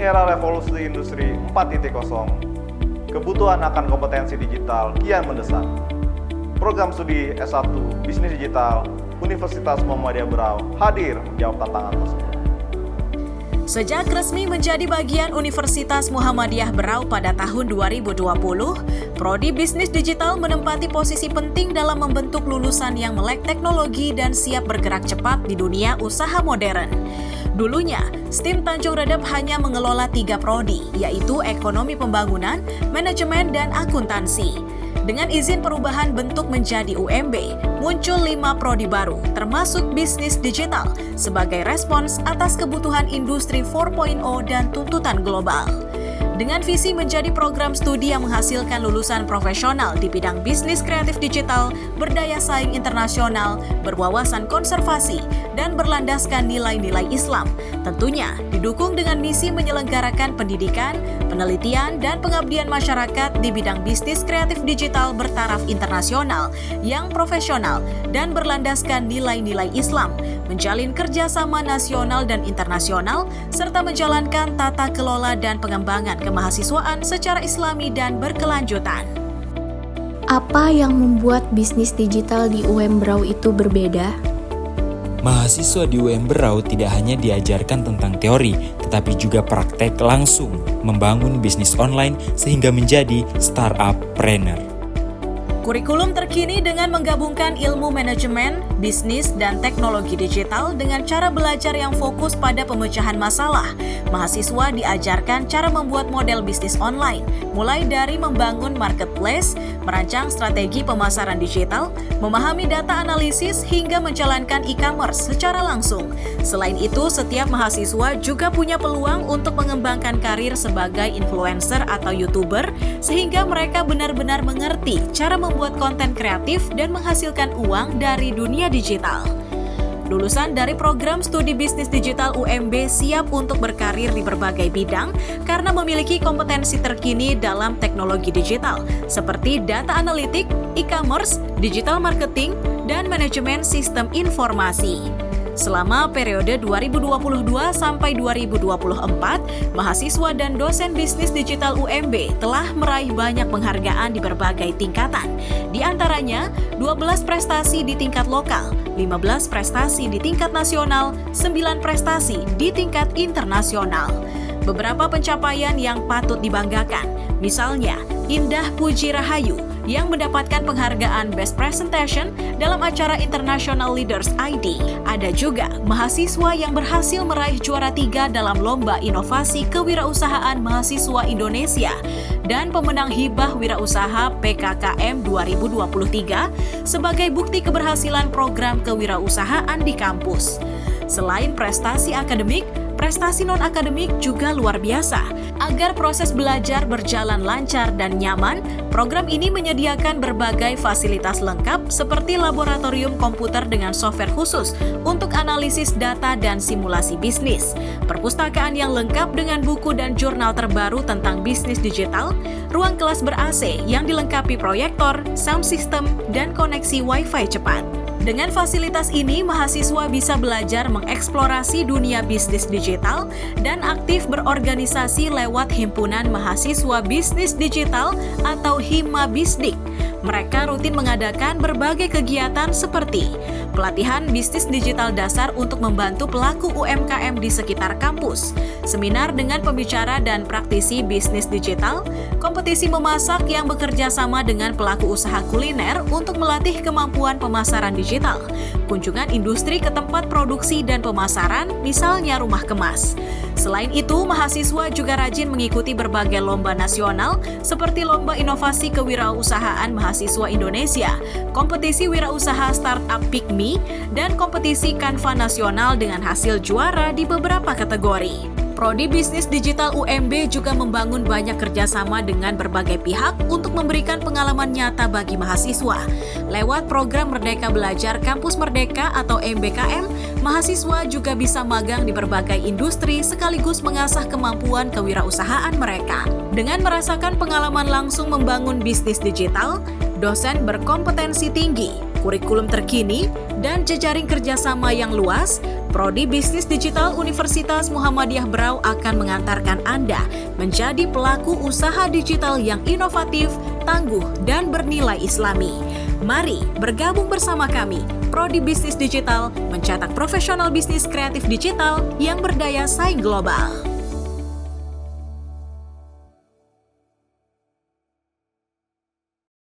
era revolusi industri 4.0, kebutuhan akan kompetensi digital kian mendesak. Program studi S1 Bisnis Digital Universitas Muhammadiyah Berau hadir menjawab tantangan tersebut. Sejak resmi menjadi bagian Universitas Muhammadiyah Berau pada tahun 2020, Prodi Bisnis Digital menempati posisi penting dalam membentuk lulusan yang melek teknologi dan siap bergerak cepat di dunia usaha modern. Dulunya, STIM Tanjung Redep hanya mengelola 3 prodi, yaitu Ekonomi Pembangunan, Manajemen, dan Akuntansi. Dengan izin perubahan bentuk menjadi UMB, muncul 5 prodi baru, termasuk bisnis digital, sebagai respons atas kebutuhan industri 4.0 dan tuntutan global. Dengan visi menjadi program studi yang menghasilkan lulusan profesional di bidang bisnis kreatif digital, berdaya saing internasional, berwawasan konservasi, dan berlandaskan nilai-nilai Islam. Tentunya didukung dengan misi menyelenggarakan pendidikan, penelitian, dan pengabdian masyarakat di bidang bisnis kreatif digital bertaraf internasional yang profesional dan berlandaskan nilai-nilai Islam, menjalin kerjasama nasional dan internasional, serta menjalankan tata kelola dan pengembangan kemahasiswaan secara islami dan berkelanjutan. Apa yang membuat bisnis digital di UM Berau itu berbeda? Mahasiswa di UM Berau tidak hanya diajarkan tentang teori, tetapi juga praktek langsung membangun bisnis online sehingga menjadi startup-preneur. Kurikulum terkini dengan menggabungkan ilmu manajemen, bisnis, dan teknologi digital dengan cara belajar yang fokus pada pemecahan masalah. Mahasiswa diajarkan cara membuat model bisnis online, mulai dari membangun marketplace, merancang strategi pemasaran digital, memahami data analisis, hingga menjalankan e-commerce secara langsung. Selain itu, setiap mahasiswa juga punya peluang untuk mengembangkan karir sebagai influencer atau YouTuber, sehingga mereka benar-benar mengerti cara membuat konten kreatif dan menghasilkan uang dari dunia digital. Lulusan dari program studi bisnis digital UMB siap untuk berkarir di berbagai bidang karena memiliki kompetensi terkini dalam teknologi digital seperti data analitik, e-commerce, digital marketing, dan manajemen sistem informasi. Selama periode 2022 sampai 2024, mahasiswa dan dosen bisnis digital UMB telah meraih banyak penghargaan di berbagai tingkatan. Di antaranya, 12 prestasi di tingkat lokal, 15 prestasi di tingkat nasional, 9 prestasi di tingkat internasional. Beberapa pencapaian yang patut dibanggakan, misalnya Indah Puji Rahayu yang mendapatkan penghargaan Best Presentation dalam acara International Leaders ID. Ada juga mahasiswa yang berhasil meraih juara 3 dalam Lomba Inovasi Kewirausahaan Mahasiswa Indonesia dan pemenang Hibah Wirausaha PKKM 2023 sebagai bukti keberhasilan program kewirausahaan di kampus. Selain prestasi akademik, prestasi non-akademik juga luar biasa. Agar proses belajar berjalan lancar dan nyaman, program ini menyediakan berbagai fasilitas lengkap seperti laboratorium komputer dengan software khusus untuk analisis data dan simulasi bisnis, perpustakaan yang lengkap dengan buku dan jurnal terbaru tentang bisnis digital, ruang kelas ber-AC yang dilengkapi proyektor, sound system, dan koneksi Wi-Fi cepat. Dengan fasilitas ini, mahasiswa bisa belajar mengeksplorasi dunia bisnis digital dan aktif berorganisasi lewat Himpunan Mahasiswa Bisnis Digital atau Himabisdik. Mereka rutin mengadakan berbagai kegiatan seperti pelatihan bisnis digital dasar untuk membantu pelaku UMKM di sekitar kampus, seminar dengan pembicara dan praktisi bisnis digital, kompetisi memasak yang bekerja sama dengan pelaku usaha kuliner untuk melatih kemampuan pemasaran digital, kunjungan industri ke tempat produksi dan pemasaran, misalnya rumah kemas. Selain itu, mahasiswa juga rajin mengikuti berbagai lomba nasional seperti Lomba Inovasi Kewirausahaan Mahasiswa Indonesia, kompetisi wirausaha startup PIKMI, dan kompetisi Canva nasional dengan hasil juara di beberapa kategori. Prodi Bisnis Digital UMB juga membangun banyak kerjasama dengan berbagai pihak untuk memberikan pengalaman nyata bagi mahasiswa. Lewat program Merdeka Belajar Kampus Merdeka atau MBKM, mahasiswa juga bisa magang di berbagai industri sekaligus mengasah kemampuan kewirausahaan mereka. Dengan merasakan pengalaman langsung membangun bisnis digital, dosen berkompetensi tinggi, kurikulum terkini, dan jejaring kerjasama yang luas, Prodi Bisnis Digital Universitas Muhammadiyah Brau akan mengantarkan Anda menjadi pelaku usaha digital yang inovatif, tangguh, dan bernilai Islami. Mari bergabung bersama kami, Prodi Bisnis Digital, mencetak profesional bisnis kreatif digital yang berdaya saing global.